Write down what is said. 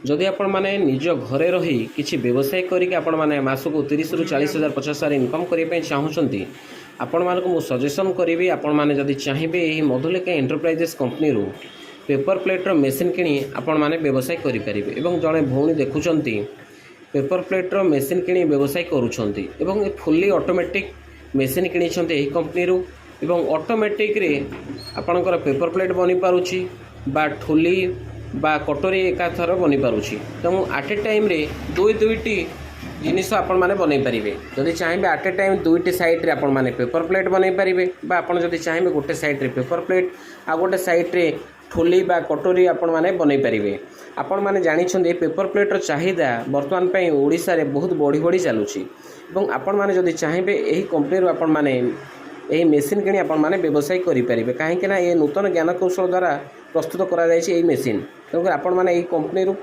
जदि आपण माने निज घरे रही किसी व्यवसाय करिक आपण माने मासको 30 रु 40 हजार 50 हजार इनकम करिया चाहूँगी आपण मानक मु सजेसन करी आपण माने जदि चाहिए यही मधुलिका एंटरप्राइजेस कंपनी रू पेपर प्लेटर मेसीन किणी आपण माने व्यवसाय करें एवं जड़े भौणी देखुंत पेपर प्लेटर मेसीन किणी व्यवसाय करुँच फुल्ली ऑटोमेटिक मेसीन किणी कंपनी रू एवं ऑटोमेटिक रे आपणकर पेपर प्लेट बनी पारुछि बा ठोली बा कटोरी एकाथर बनी पारुछि तेणु आट ए टाइम रे दुईटी जिनिस आपण माने बनै पारिबे जदि चाहिए आट ए टाइम दुईटी साइड रे आपण माने पेपर प्लेट बनै पारिबे बा आपण जदि चाहिए गोटे साइड रे पेपर प्लेट आ गोटे साइड रे ठोली बा कटोरी आपण माने बनै पारिबे। आपण माने जानि छथि पेपर प्लेटर चाहिदा वर्तमान पई ओडिसा रे बहुत बढ़ी चलुछि एवं आपण माने जदि चाहिए एही कंपनी रो आपण माने यही मेसीन किणी आपण माने व्यवसाय करें कहीं ये नूतन ज्ञान कौशल द्वारा प्रस्तुत करा जायछि एही मेसीन तेणुकर आपण माने एही कंपनी